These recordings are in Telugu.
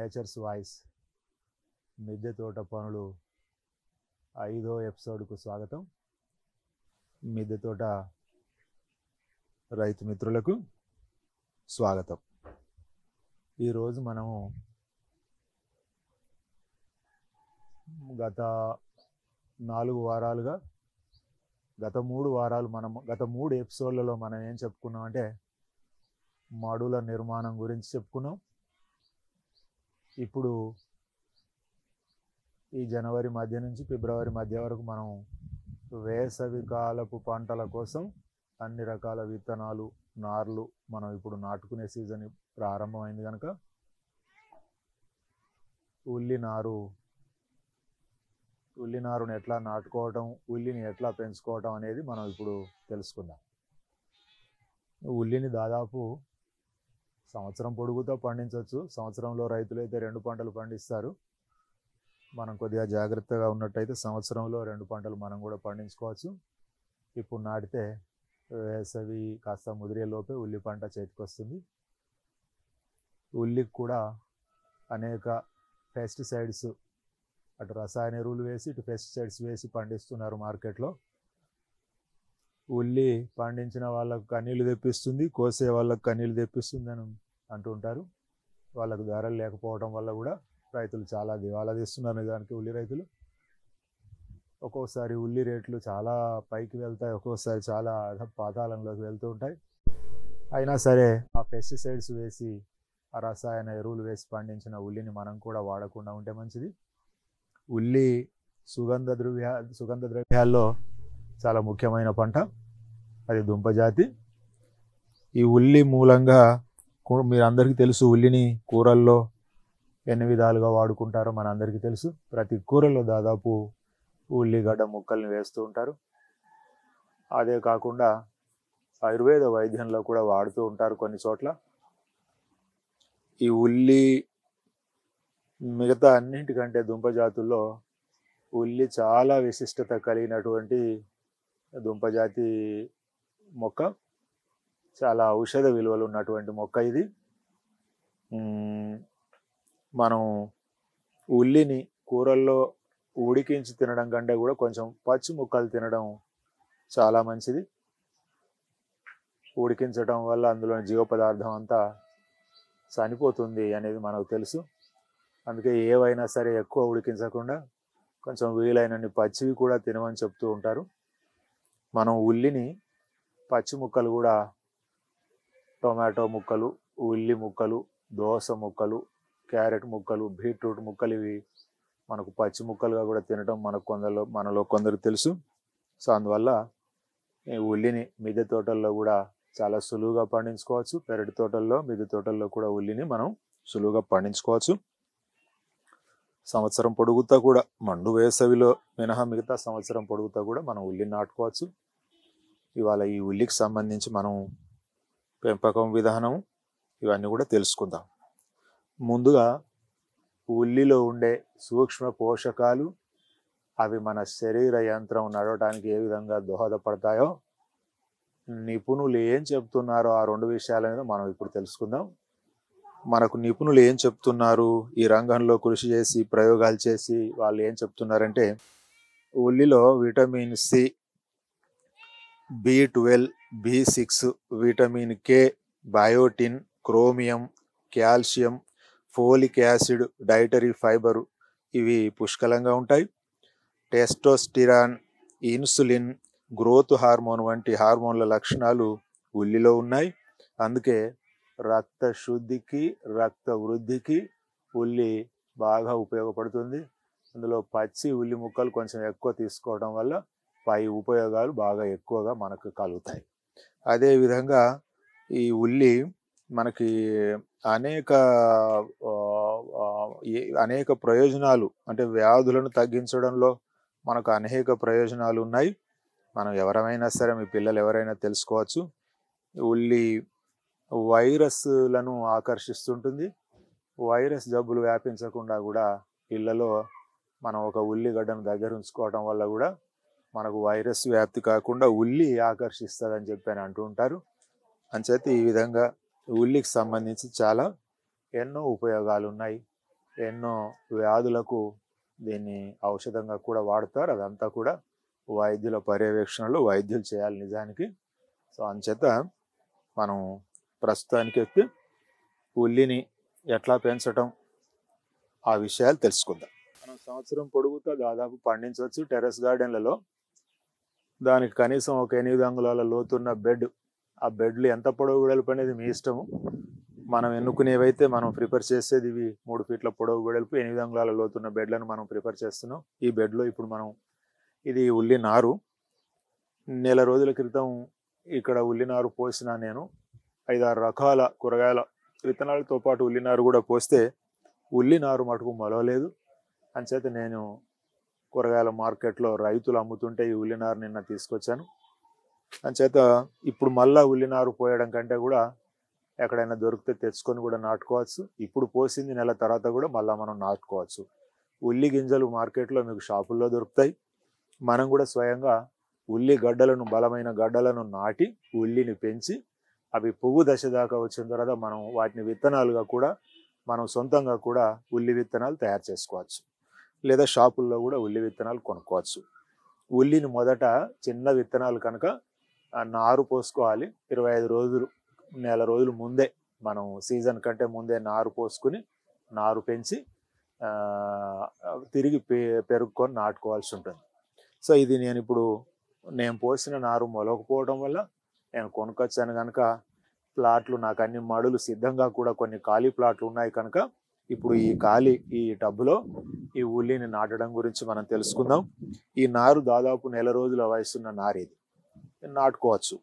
నేచర్స్ వాయిస్ మిద్దె తోట పనులు 5వ ఎపిసోడ్కు స్వాగతం. మిద్దె తోట రైతు మిత్రులకు స్వాగతం. ఈరోజు మనము గత 3 ఎపిసోడ్లలో మనం ఏం చెప్పుకున్నాం అంటే మడుల నిర్మాణం గురించి చెప్పుకున్నాం. ఇప్పుడు ఈ జనవరి మధ్య నుంచి ఫిబ్రవరి మధ్య వరకు మనం వేసవి కాలపు పంటల కోసం అన్ని రకాల విత్తనాలు, నార్లు మనం ఇప్పుడు నాటుకునే సీజన్ ప్రారంభమైంది కనుక ఉల్లి నారును ఎట్లా నాటుకోవటం, ఉల్లిని ఎట్లా పెంచుకోవటం అనేది మనం ఇప్పుడు తెలుసుకుందాం. ఉల్లిని దాదాపు సంవత్సరం పొడుగుతో పండించవచ్చు. సంవత్సరంలో రైతులైతే 2 పంటలు పండిస్తారు. మనం కొద్దిగా జాగ్రత్తగా ఉన్నట్టయితే సంవత్సరంలో 2 పంటలు మనం కూడా పండించుకోవచ్చు. ఇప్పుడు నాటితే వేసవి కాస్త ముదిరేలోపే ఉల్లి పంట చేతికి వస్తుంది. ఉల్లికి కూడా అనేక పెస్టిసైడ్స్, అటు రసాయన ఎరువులు వేసి ఇటు పెస్టిసైడ్స్ వేసి పండిస్తున్నారు మార్కెట్లో. ఉల్లి పండించిన వాళ్ళకు కన్నీళ్ళు తెప్పిస్తుంది, కోసే వాళ్ళకు కన్నీళ్ళు తెప్పిస్తుంది అని అంటుంటారు. వాళ్ళకు ధరలు లేకపోవడం వల్ల కూడా రైతులు చాలా దివాలా తీస్తున్నారు. నిజానికి ఉల్లి రైతులు ఒక్కోసారి ఉల్లి రేట్లు చాలా పైకి వెళ్తాయి, ఒక్కోసారి చాలా పాతాళంలోకి వెళ్తూ ఉంటాయి. అయినా సరే ఆ పెస్టిసైడ్స్ వేసి ఆ రసాయన ఎరువులు వేసి పండించిన ఉల్లిని మనం కూడా వాడకుండా ఉంటే మంచిది. ఉల్లి సుగంధ ద్రవ్యాల్లో చాలా ముఖ్యమైన పంట. అది దుంపజాతి. ఈ ఉల్లి మూలంగా మీరు అందరికీ తెలుసు, ఉల్లిని కూరల్లో ఎన్ని విధాలుగా వాడుకుంటారో మన అందరికీ తెలుసు. ప్రతి కూరల్లో దాదాపు ఉల్లిగడ్డ ముక్కల్ని వేస్తూ ఉంటారు. అదే కాకుండా ఆయుర్వేద వైద్యంలో కూడా వాడుతూ ఉంటారు కొన్ని చోట్ల. ఈ ఉల్లి మిగతా అన్నింటికంటే దుంపజాతుల్లో ఉల్లి చాలా విశిష్టత కలిగినటువంటి దుంపజాతి మొక్క. చాలా ఔషధ విలువలు ఉన్నటువంటి మొక్క ఇది. మనం ఉల్లిని కూరల్లో ఉడికించి తినడం కంటే కూడా కొంచెం పచ్చి ముక్కలు తినడం చాలా మంచిది. ఉడికించడం వల్ల అందులోని జీవ పదార్థం అంతా చనిపోతుంది అనేది మనకు తెలుసు. అందుకే ఏవైనా సరే ఎక్కువ ఉడికించకుండా కొంచెం వీలైనన్ని పచ్చివి కూడా తినమని చెప్తూ ఉంటారు. మనం ఉల్లిని పచ్చి ముక్కలు కూడా టొమాటో ముక్కలు, ఉల్లి ముక్కలు, దోస ముక్కలు, క్యారెట్ ముక్కలు, బీట్రూట్ ముక్కలు ఇవి మనకు పచ్చి ముక్కలుగా కూడా తినడం మనలో కొందరు తెలుసు. సో అందువల్ల ఈ ఉల్లిని మిద్దె తోటల్లో కూడా చాలా సులువుగా పండించుకోవచ్చు. పెరటి తోటల్లో, మిద్దె తోటల్లో కూడా ఉల్లిని మనం సులువుగా పండించుకోవచ్చు. సంవత్సరం పొడుగుతా కూడా, మండు వేసవిలో మినహా మిగతా సంవత్సరం పొడుగుతా కూడా మనం ఉల్లిని నాటుకోవచ్చు. ఇవాళ ఈ ఉల్లికి సంబంధించి మనం పెంపకం విధానం ఇవన్నీ కూడా తెలుసుకుందాం. ముందుగా ఉల్లిలో ఉండే సూక్ష్మ పోషకాలు, అవి మన శరీర యంత్రం నడవడానికి ఏ విధంగా దోహదపడతాయో నిపుణులు ఏం చెప్తున్నారో ఆ 2 విషయాల మీద మనం ఇప్పుడు తెలుసుకుందాం. మనకు నిపుణులు ఏం చెప్తున్నారు, ఈ రంగంలో కృషి చేసి ప్రయోగాలు చేసి వాళ్ళు ఏం చెప్తున్నారంటే ఉల్లిలో vitamin C, B12, B6, vitamin K, biotin, chromium, calcium, folic acid, dietary fibre ఇవి పుష్కలంగా ఉంటాయి. టెస్టోస్టిరాన్, ఇన్సులిన్, గ్రోత్ హార్మోన్ వంటి హార్మోన్ల లక్షణాలు ఉల్లిలో ఉన్నాయి. అందుకే రక్త శుద్ధికి, రక్త వృద్ధికి ఉల్లి బాగా ఉపయోగపడుతుంది. అందులో పచ్చి ఉల్లి ముక్కలు కొంచెం ఎక్కువ తీసుకోవడం వల్ల పై ఉపయోగాలు బాగా ఎక్కువగా మనకు కలుగుతాయి. అదేవిధంగా ఈ ఉల్లి మనకి అనేక ప్రయోజనాలు, అంటే వ్యాధులను తగ్గించడంలో మనకు అనేక ప్రయోజనాలు ఉన్నాయి. మనం ఎవరైనా సరే, మీ పిల్లలు ఎవరైనా తెలుసుకోవచ్చు. ఉల్లి వైరస్లను ఆకర్షిస్తుంటుంది. వైరస్ జబ్బులు వ్యాపించకుండా కూడా ఇళ్లలో మనం ఒక ఉల్లిగడ్డను దగ్గర ఉంచుకోవడం వల్ల కూడా మనకు వైరస్ వ్యాప్తి కాకుండా ఉల్లి ఆకర్షిస్తుందని చెప్పి అంటూ ఉంటారు. అంచేత ఈ విధంగా ఉల్లికి సంబంధించి చాలా ఎన్నో ఉపయోగాలు ఉన్నాయి. ఎన్నో వ్యాధులకు దీన్ని ఔషధంగా కూడా వాడతారు. అదంతా కూడా వైద్యుల పర్యవేక్షణలో వైద్యులు చేయాలి నిజానికి. సో అంచేత మనం ప్రస్తుతానికి ఎత్తి ఉల్లిని ఎట్లా పెంచటం ఆ విషయాలు తెలుసుకుందాం. మనం సంవత్సరం పొడుగుతా దాదాపు పండించవచ్చు టెర్రస్ గార్డెన్లలో. దానికి కనీసం ఒక 8 అంగుళాల లోతున్న బెడ్. ఆ బెడ్లు ఎంత పొడవు వెడల్పు అనేది మీ ఇష్టము. మనం ఎన్నుకునేవైతే మనం ప్రిపేర్ చేసేది ఇవి 3 ఫీట్ల పొడవు వెడల్పు 8 అంగుళాల లోతున్న బెడ్లను మనం ప్రిపేర్ చేస్తున్నాం. ఈ బెడ్లో ఇప్పుడు మనం ఇది ఉల్లి నారు. నెల రోజుల క్రితం ఇక్కడ ఉల్లి నారు పోసిన నేను 5-6 రకాల కూరగాయల విత్తనాలతో పాటు ఉల్లి నారు కూడా పోస్తే ఉల్లి నారు మటుకు మొలవలేదు. అంచేత నేను కూరగాయల మార్కెట్లో రైతులు అమ్ముతుంటే ఈ ఉల్లి నారు నిన్న తీసుకొచ్చాను. అంచేత ఇప్పుడు మళ్ళా ఉల్లి నారు పోయడం కంటే కూడా ఎక్కడైనా దొరికితే తెచ్చుకొని కూడా నాటుకోవచ్చు. ఇప్పుడు పోసింది నెల తర్వాత కూడా మళ్ళీ మనం నాటుకోవచ్చు. ఉల్లి గింజలు మార్కెట్లో మీకు షాపుల్లో దొరుకుతాయి. మనం కూడా స్వయంగా ఉల్లి గడ్డలను బలమైన గడ్డలను నాటి ఉల్లిని పెంచి అవి పువ్వు దశ దాకా వచ్చిన తర్వాత మనం వాటిని విత్తనాలుగా కూడా మనం సొంతంగా కూడా ఉల్లి విత్తనాలు తయారు చేసుకోవచ్చు. లేదా షాపుల్లో కూడా ఉల్లి విత్తనాలు కొనుక్కోవచ్చు. ఉల్లిని మొదట చిన్న విత్తనాలు కనుక నారు పోసుకోవాలి. 25 రోజులు నెల రోజులు ముందే మనం సీజన్ కంటే ముందే నారు పోసుకుని నారు పెంచి తిరిగి పెరుగుకొని నాటుకోవాల్సి ఉంటుంది. సో ఇది నేను పోసిన నారు మొలకపోవడం వల్ల నేను కొనుక్కొచ్చాను కనుక ప్లాట్లు నాకు అన్ని మడులు సిద్ధంగా కూడా కొన్ని ఖాళీ ప్లాట్లు ఉన్నాయి కనుక ఇప్పుడు ఈ టబ్బులో ఈ ఉల్లిని నాటడం గురించి మనం తెలుసుకుందాం. ఈ నారు దాదాపు నెల రోజుల వయసున్న నారు ఇది నాటుకోవచ్చు.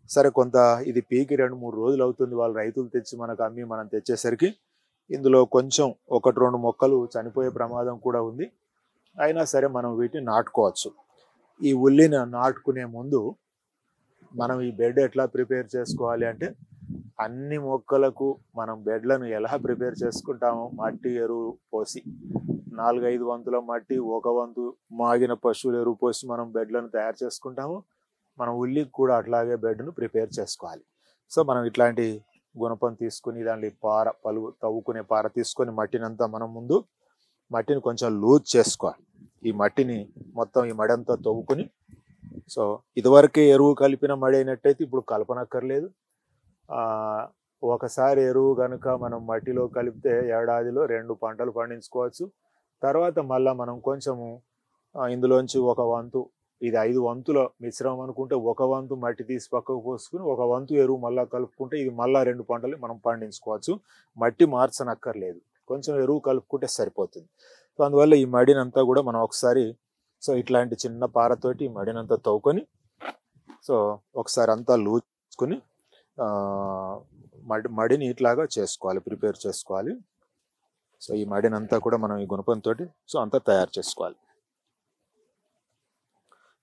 సరే కొంత ఇది పీకి 2-3 రోజులు అవుతుంది. వాళ్ళు రైతులు తెచ్చి మనకు అమ్మి మనం తెచ్చేసరికి ఇందులో కొంచెం 1-2 మొక్కలు చనిపోయే ప్రమాదం కూడా ఉంది. అయినా సరే మనం వీటిని నాటుకోవచ్చు. ఈ ఉల్లిని నాటుకునే ముందు మనం ఈ బెడ్ ఎట్లా ప్రిపేర్ చేసుకోవాలి అంటే అన్ని మొక్కలకు మనం బెడ్లను ఎలా ప్రిపేర్ చేసుకుంటామో మట్టి ఎరువు పోసి 4-5 వంతుల మట్టి 1 వంతు మాగిన పశువుల ఎరువు పోసి మనం బెడ్లను తయారు చేసుకుంటాము. మనం ఉల్లికి కూడా అట్లాగే బెడ్ను ప్రిపేర్ చేసుకోవాలి. సో మనం ఇట్లాంటి గుణపం తీసుకుని దాంట్లో తవ్వుకునే పార తీసుకొని మట్టినంతా మనం ముందు మట్టిని కొంచెం లూజ్ చేసుకోవాలి. ఈ మట్టిని మొత్తం ఈ మడంతా తవ్వుకుని సో ఇదివరకే ఎరువు కలిపిన మడి అయినట్టయితే ఇప్పుడు కలపనక్కర్లేదు. ఒకసారి ఎరువు కనుక మనం మట్టిలో కలిపితే ఏడాదిలో 2 పంటలు పండించుకోవచ్చు. తర్వాత మళ్ళీ మనం కొంచెము ఇందులోంచి 1 వంతు, ఇది 5 వంతుల మిశ్రమం అనుకుంటే 1 వంతు మట్టి తీసి పక్కకు పోసుకుని 1 వంతు ఎరువు మళ్ళీ కలుపుకుంటే ఇది మళ్ళీ 2 పంటలు మనం పండించుకోవచ్చు. మట్టి మార్చనక్కర్లేదు, కొంచెం ఎరువు కలుపుకుంటే సరిపోతుంది. సో అందువల్ల ఈ మడినంతా కూడా మనం ఒకసారి సో ఇట్లాంటి చిన్న పారతోటి ఈ మడినంతా తవ్వుకొని సో ఒకసారి అంతా లూజ్ చేసుకుని మడిని ఇట్లాగా చేసుకోవాలి, ప్రిపేర్ చేసుకోవాలి. సో ఈ మడినంతా కూడా మనం ఈ గుణపంతో సో అంతా తయారు చేసుకోవాలి.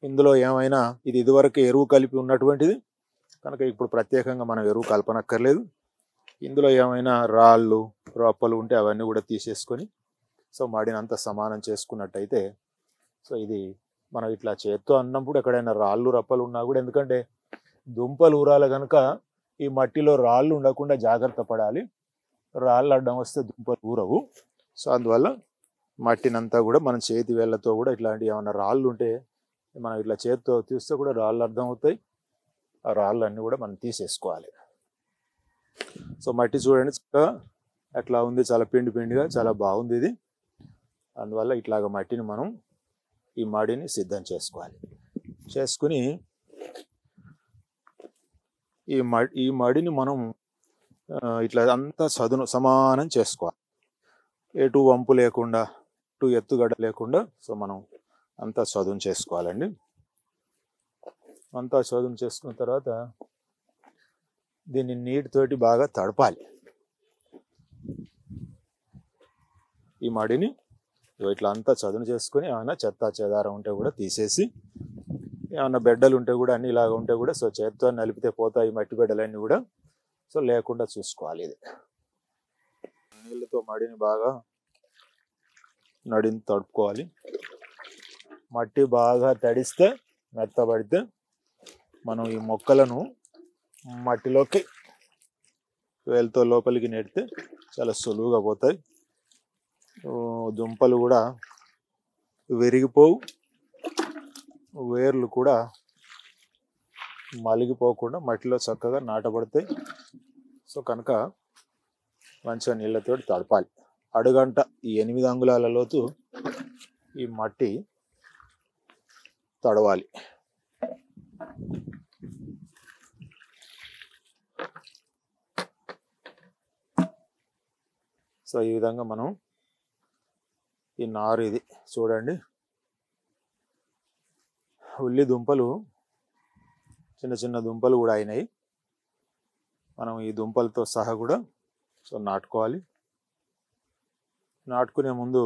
ఇందులో ఏమైనా ఇది ఇదివరకు ఎరువు కలిపి ఉన్నటువంటిది కనుక ఇప్పుడు ప్రత్యేకంగా మనం ఎరువు కలపనక్కర్లేదు. ఇందులో ఏమైనా రాళ్ళు రప్పలు ఉంటే అవన్నీ కూడా తీసేసుకొని సో మడినంతా సమానం చేసుకున్నట్టయితే సో ఇది మనం ఇట్లా చేత్తో అన్నప్పుడు ఎక్కడైనా రాళ్ళు రప్పలు ఉన్నా కూడా, ఎందుకంటే దుంపలు ఊరాల కనుక ఈ మట్టిలో రాళ్ళు ఉండకుండా జాగ్రత్త పడాలి. రాళ్ళు అడ్డం వస్తే దుంపలు ఊరవు. సో అందువల్ల మట్టినంతా కూడా మన చేతి వేళ్ళతో కూడా ఇట్లాంటి ఏమైనా రాళ్ళు ఉంటే మనం ఇట్లా చేతితో తీస్తే కూడా రాళ్ళు అర్థం అవుతాయి. ఆ రాళ్ళు అన్నీ కూడా మనం తీసేసుకోవాలి. సో మట్టి చూడండి చక్కగా అట్లా ఉంది, చాలా పిండిగా చాలా బాగుంది ఇది. అందువల్ల ఇట్లాగ మట్టిని మనం ఈ మడిని సిద్ధం చేసుకోవాలి. చేసుకుని ఈ మడిని మనం ఇట్లా అంతా సమానం చేసుకోవాలి. ఎటు వంపు లేకుండా ఎటు ఎత్తుగడ్డ లేకుండా సో మనం అంతా చదును చేసుకోవాలండి. అంతా చదును చేసుకున్న తర్వాత దీన్ని నీటితోటి బాగా తడపాలి. ఈ మడిని ఇట్లా అంతా చదును చేసుకుని ఏమైనా చెత్త చెదారం ఉంటే కూడా తీసేసి, ఏమైనా బెడ్డలు ఉంటే కూడా అన్ని ఇలాగ ఉంటే కూడా సో చేత్తో నలిపితే పోతాయి మట్టి బెడ్డలన్నీ కూడా. సో లేకుండా చూసుకోవాలి. ఇది నీళ్ళతో మడిని బాగా తడుపుకోవాలి. మట్టి బాగా తడిస్తే మెత్తబడితే మనం ఈ మొక్కలను మట్టిలోకి వేలుతో లోపలికి నెడితే చాలా సులువుగా పోతాయి. దుంపలు కూడా విరిగిపోవు, వేర్లు కూడా మలిగిపోకుండా మట్టిలో చక్కగా నాటబడతాయి. సో కనుక మంచిగా నీళ్ళతో తడపాలి. అడుగంట ఈ 8 అంగుళాల లోతు ఈ మట్టి తడవాలి. సో ఈ విధంగా మనం ఈ నారు ఇది చూడండి, ఉల్లి దుంపలు చిన్న చిన్న దుంపలు కూడా అయినాయి. మనం ఈ దుంపలతో సహా కూడా సో నాటుకోవాలి. నాటుకునే ముందు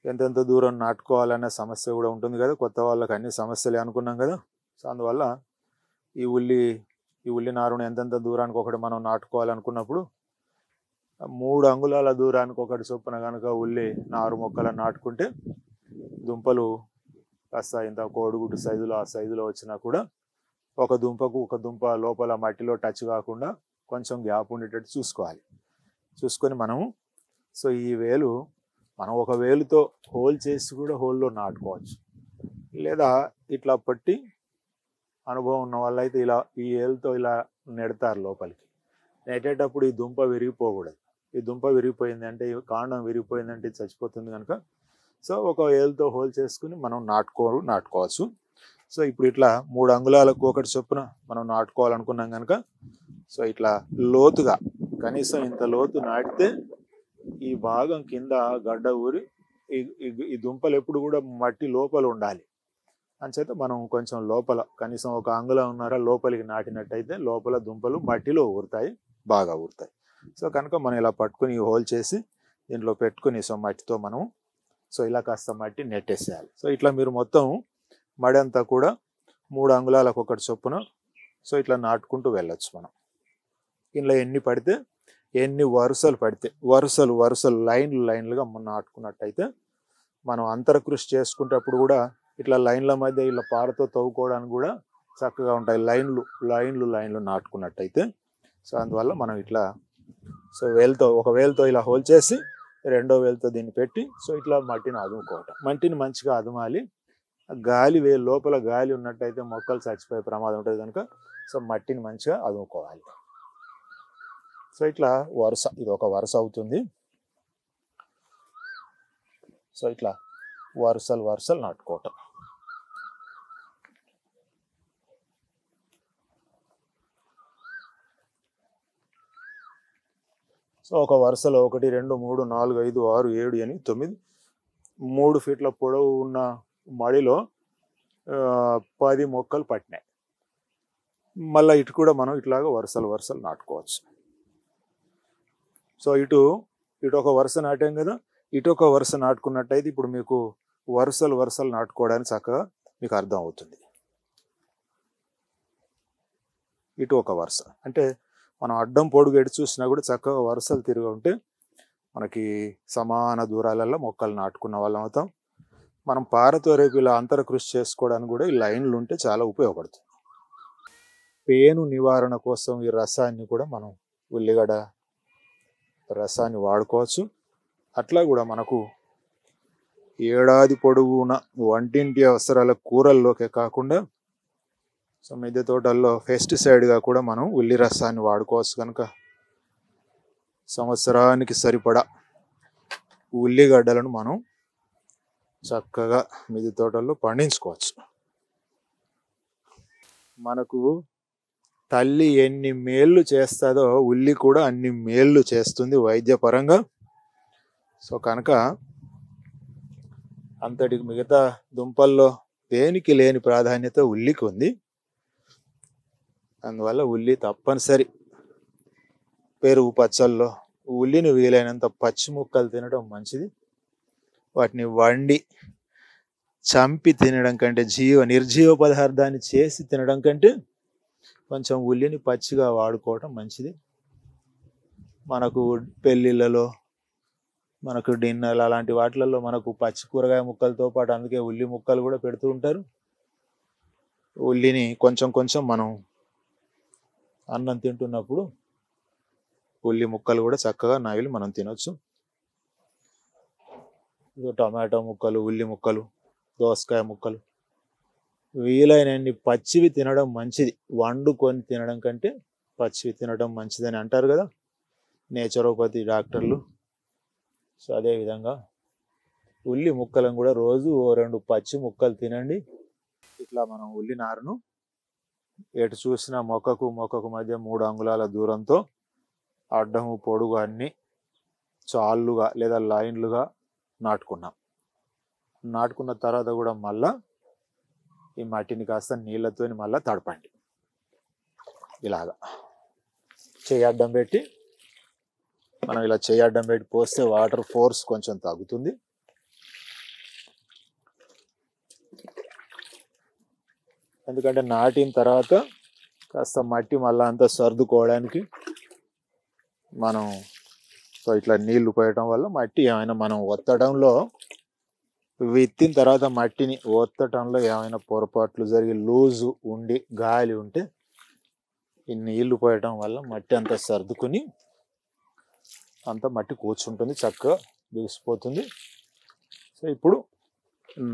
ఎంతెంత దూరం నాటుకోవాలనే సమస్య కూడా ఉంటుంది కదా, కొత్త వాళ్ళకి అన్ని సమస్యలే అనుకున్నాం కదా. సో అందువల్ల ఈ ఉల్లి నారును ఎంతెంత దూరానికి ఒకటి మనం నాటుకోవాలనుకున్నప్పుడు 3 అంగుళాల దూరానికి ఒకటి చొప్పున కనుక ఉల్లి నారు మొక్కలను నాటుకుంటే దుంపలు కాస్త ఇంత కోడిగుడ్డు సైజులో ఆ సైజులో వచ్చినా కూడా ఒక దుంప లోపల మట్టిలో టచ్ కాకుండా కొంచెం గ్యాప్ ఉండేటట్టు చూసుకోవాలి. చూసుకొని మనము సో ఈ వేలు మనం ఒక వేలుతో హోల్ చేసి కూడా హోల్లో నాటుకోవచ్చు. లేదా ఇట్లా పట్టి అనుభవం ఉన్న వాళ్ళైతే ఇలా ఈ వేలుతో ఇలా నెడతారు లోపలికి. నెట్టేటప్పుడు ఈ దుంప విరిగిపోకూడదు. ఈ దుంప విరిగిపోయింది అంటే, ఈ కాండం విరిగిపోయిందంటే చచ్చిపోతుంది కనుక సో ఒక వేలుతో హోల్ చేసుకుని మనం నాటుకోవచ్చు. సో ఇప్పుడు ఇట్లా 3 అంగుళాలకు ఒకటి చొప్పున మనం నాటుకోవాలనుకున్నాం కనుక సో ఇట్లా లోతుగా కనీసం ఇంత లోతు నాటితే ఈ భాగం కింద గడ్డ ఊరి ఈ దుంపలు ఎప్పుడు కూడా మట్టి లోపల ఉండాలి. అంచేత మనం కొంచెం లోపల కనీసం 1 అంగుళంన్నర లోపలికి నాటినట్టయితే లోపల దుంపలు మట్టిలో ఊరుతాయి, బాగా ఊరుతాయి. సో కనుక మనం ఇలా పట్టుకుని హోల్ చేసి దీంట్లో పెట్టుకుని సో మట్టితో మనం సో ఇలా కాస్త మట్టి నెట్టేసేయాలి. సో ఇట్లా మీరు మొత్తం మడి అంతా కూడా 3 అంగుళాలకు ఒకటి చొప్పున సో ఇట్లా నాటుకుంటూ వెళ్ళొచ్చు. మనం ఇందులో ఎన్ని వరుసలు పడితే వరుసలు లైన్లుగా మనం నాటుకున్నట్టయితే మనం అంతరకృషి చేసుకునేటప్పుడు కూడా ఇట్లా లైన్ల మధ్య ఇలా పారతో తవ్వుకోవడానికి కూడా చక్కగా ఉంటాయి. లైన్లు నాటుకున్నట్టయితే సో అందువల్ల మనం ఇట్లా సో ఒక వేలుతో ఇలా హోల్ చేసి రెండో వేలుతో దీన్ని పెట్టి సో ఇట్లా మట్టిని అదుముకోవటం. మట్టిని మంచిగా అదుమాలి. లోపల గాలి ఉన్నట్టయితే మొక్కలు చచ్చిపోయే ప్రమాదం ఉంటుంది కనుక సో మట్టిని మంచిగా అదుముకోవాలి. సో ఇట్లా ఇది ఒక వరుస అవుతుంది. సో ఇట్లా వరుసలు నాటుకోవటం. సో ఒక వరుసలో 1 2 3 4 5 6 7 8 9 3 ఫీట్ల పొడవు ఉన్న మడిలో 10 మొక్కలు పట్టినాయి. మళ్ళీ ఇటు కూడా మనం ఇట్లాగా వరుసలు నాటుకోవచ్చు. సో ఇటు ఒక వరుస నాటాం కదా, ఇటు ఒక వరుస నాటుకున్నట్టయితే ఇప్పుడు మీకు వరుసలు నాటుకోవడానికి చక్కగా మీకు అర్థం అవుతుంది. ఇటు ఒక వరుస అంటే మనం అడ్డం పొడుగు ఎటు చూసినా కూడా చక్కగా వరుసలు తిరిగి ఉంటే మనకి సమాన దూరాలలో మొక్కలు నాటుకున్న వాళ్ళం అవుతాం. మనం పారతో రేపు ఇలా అంతర కృషి చేసుకోవడానికి కూడా ఈ లైన్లు ఉంటే చాలా ఉపయోగపడుతుంది. పేను నివారణ కోసం ఈ రసాన్ని కూడా మనం ఉల్లిగడ్డ రసాన్ని వాడుకోవచ్చు. అట్లా కూడా మనకు ఏడాది పొడవున వంటింటి అవసరాల కూరల్లోకే కాకుండా సో మిద్దె తోటల్లో పెస్టిసైడ్గా కూడా మనం ఉల్లి రసాన్ని వాడుకోవచ్చు. కనుక సంవత్సరానికి సరిపడా ఉల్లిగడ్డలను మనం చక్కగా మిద్దె తోటల్లో పండించుకోవచ్చు. మనకు తల్లి ఎన్ని మేళ్ళు చేస్తుందో ఉల్లి కూడా అన్ని మేళ్ళు చేస్తుంది వైద్యపరంగా. సో కనుక అంతటికి మిగతా దుంపల్లో దేనికి లేని ప్రాధాన్యత ఉల్లికి ఉంది. అందువల్ల ఉల్లి తప్పనిసరి. పెరుగు పచ్చల్లో ఉల్లిని వీలైనంత పచ్చి ముక్కలు తినడం మంచిది. వాటిని వండి చంపి తినడం కంటే నిర్జీవ పదార్థాన్ని చేసి తినడం కంటే కొంచెం ఉల్లిని పచ్చిగా వాడుకోవటం మంచిది. మనకు పెళ్ళిళ్ళలో మనకు డిన్నర్లు అలాంటి వాటిలలో మనకు పచ్చి కూరగాయ ముక్కలతో పాటు అందుకే ఉల్లి ముక్కలు కూడా పెడుతూ ఉంటారు. ఉల్లిని కొంచెం మనం అన్నం తింటున్నప్పుడు ఉల్లి ముక్కలు కూడా చక్కగా నవిలి మనం తినొచ్చు. టమాటో ముక్కలు, ఉల్లి ముక్కలు, దోసకాయ ముక్కలు, వీలైనన్ని పచ్చివి తినడం మంచిది. వండుకొని తినడం కంటే పచ్చివి తినడం మంచిదని అంటారు కదా నేచురోపతి డాక్టర్లు. సో అదేవిధంగా ఉల్లి ముక్కలను కూడా రోజు 2 పచ్చి ముక్కలు తినండి. ఇట్లా మనం ఉల్లి నారును ఎటు చూసినా మొక్కకు మధ్య 3 అంగుళాల దూరంతో అడ్డము పొడుగు అన్ని చాళ్ళుగా లేదా లైన్లుగా నాటుకున్నాం. నాటుకున్న తర్వాత కూడా మళ్ళా ఈ మట్టిని కాస్త నీళ్ళతో మళ్ళీ తడపండి. ఇలాగా చెయ్యి అడ్డం పెట్టి మనం ఇలా చెయ్యి అడ్డం పెట్టి పోస్తే వాటర్ ఫోర్స్ కొంచెం తగ్గుతుంది. ఎందుకంటే నాటిన తర్వాత కాస్త మట్టి మళ్ళీ అంతా సర్దుకోవడానికి మనం సో ఇట్లా నీళ్లు పోయటం వల్ల మట్టి ఏమైనా మనం ఒత్తడంలో విత్తిన తర్వాత మట్టిని ఒత్తటంలో ఏమైనా పొరపాట్లు జరిగి లూజు ఉండి గాలి ఉంటే ఈ నీళ్లు పోయటం వల్ల మట్టి అంతా సర్దుకుని అంతా మట్టి కూర్చుంటుంది, చక్కగా బిగిసిపోతుంది. సో ఇప్పుడు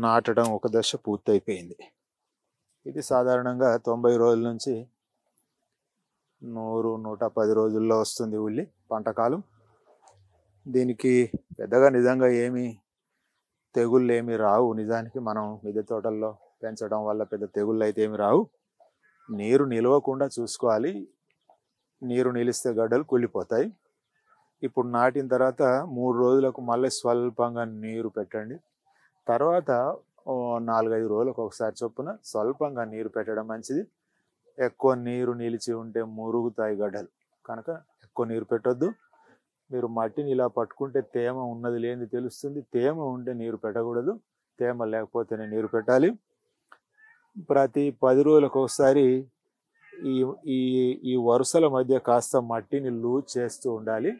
నాటడం ఒక దశ పూర్తయిపోయింది. ఇది సాధారణంగా 90 రోజుల నుంచి 100-110 రోజుల్లో వస్తుంది ఉల్లి పంటకాలం. దీనికి పెద్దగా నిజంగా ఏమీ తెగుళ్ళు ఏమి రావు. నిజానికి మనం మిద్దె తోటల్లో పెంచడం వల్ల పెద్ద తెగుళ్ళు అయితే ఏమి రావు. నీరు నిలవకుండా చూసుకోవాలి. నీరు నిలిస్తే గడ్డలు కుళ్ళిపోతాయి. ఇప్పుడు నాటిన తర్వాత 3 రోజులకు మళ్ళీ స్వల్పంగా నీరు పెట్టండి. తర్వాత 4-5 రోజులకు ఒకసారి చొప్పున స్వల్పంగా నీరు పెట్టడం మంచిది. ఎక్కువ నీరు నిలిచి ఉంటే మురుగుతాయి గడ్డలు, కనుక ఎక్కువ నీరు పెట్టొద్దు. మీరు మట్టిని ఇలా పట్టుకుంటే తేమ ఉన్నది లేనిది తెలుస్తుంది. తేమ ఉంటే నీరు పెట్టకూడదు, తేమ లేకపోతేనే నీరు పెట్టాలి. ప్రతి 10 రోజులకు ఒకసారి ఈ వరుసల మధ్య కాస్త మట్టిని లూజ్ చేస్తూ ఉండాలి.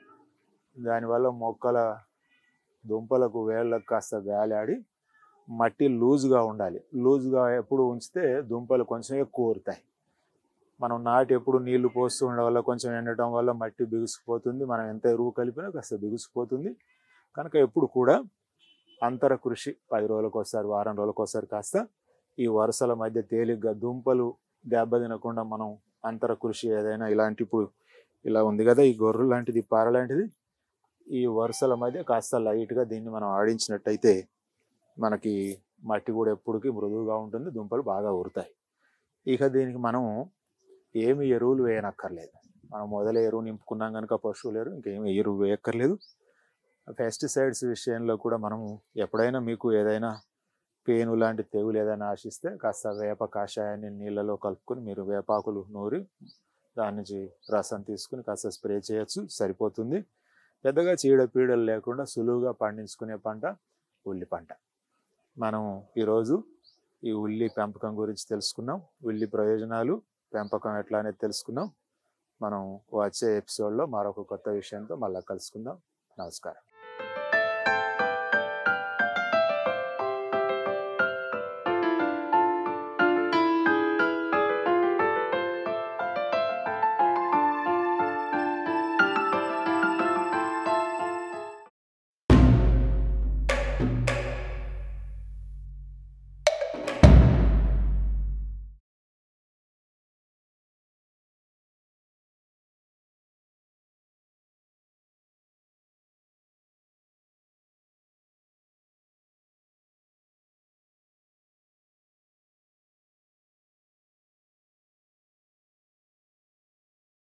దానివల్ల మొక్కల దుంపలకు వేళ్ళకు కాస్త వేలాడి మట్టి లూజ్గా ఉండాలి. లూజ్గా ఎప్పుడు ఉంచితే దుంపలు కొంచెం ఎక్కువ ఊరుతాయి. మనం నాటి ఎప్పుడు నీళ్లు పోస్తూ ఉండడం వల్ల కొంచెం ఎండటం వల్ల మట్టి బిగుసిపోతుంది. మనం ఎంత ఎరువు కలిపినా కాస్త బిగుసిపోతుంది. కనుక ఎప్పుడు కూడా అంతర కృషి 10 రోజులకు ఒకసారి, వారం రోజులకు ఒకసారి కాస్త ఈ వరుసల మధ్య తేలిగ్గా దుంపలు దెబ్బ తినకుండా మనం అంతర కృషి ఏదైనా ఇలాంటి ఇప్పుడు ఇలా ఉంది కదా ఈ గొర్రె లాంటిది, పార లాంటిది, ఈ వరుసల మధ్య కాస్త లైట్గా దీన్ని మనం ఆడించినట్టయితే మనకి మట్టి కూడా ఎప్పటికీ మృదువుగా ఉంటుంది, దుంపలు బాగా ఊరుతాయి. ఇక దీనికి మనం ఏమి ఎరువులు వేయనక్కర్లేదు. మనం మొదలే ఎరువు నింపుకున్నాం కనుక పశువుల ఎరువు, ఇంకేమి ఎరువు వేయక్కర్లేదు. పెస్టిసైడ్స్ విషయంలో కూడా మనం ఎప్పుడైనా మీకు ఏదైనా పేను లాంటి తెగులు ఏదైనా ఆశిస్తే కాస్త వేప కాషాయాన్ని నీళ్ళలో కలుపుకొని మీరు వేపాకులు నూరి దాని నుంచి రసం తీసుకుని కాస్త స్ప్రే చేయొచ్చు, సరిపోతుంది. పెద్దగా చీడపీడలు లేకుండా సులువుగా పండించుకునే పంట ఉల్లి పంట. మనం ఈరోజు ఈ ఉల్లి పెంపకం గురించి తెలుసుకున్నాం. ఉల్లి ప్రయోజనాలు, పెంపకం ఎట్లా అనేది తెలుసుకున్నాం. మనం వచ్చే ఎపిసోడ్లో మరొక కొత్త విషయంతో మళ్ళీ కలుసుకుందాం. నమస్కారం.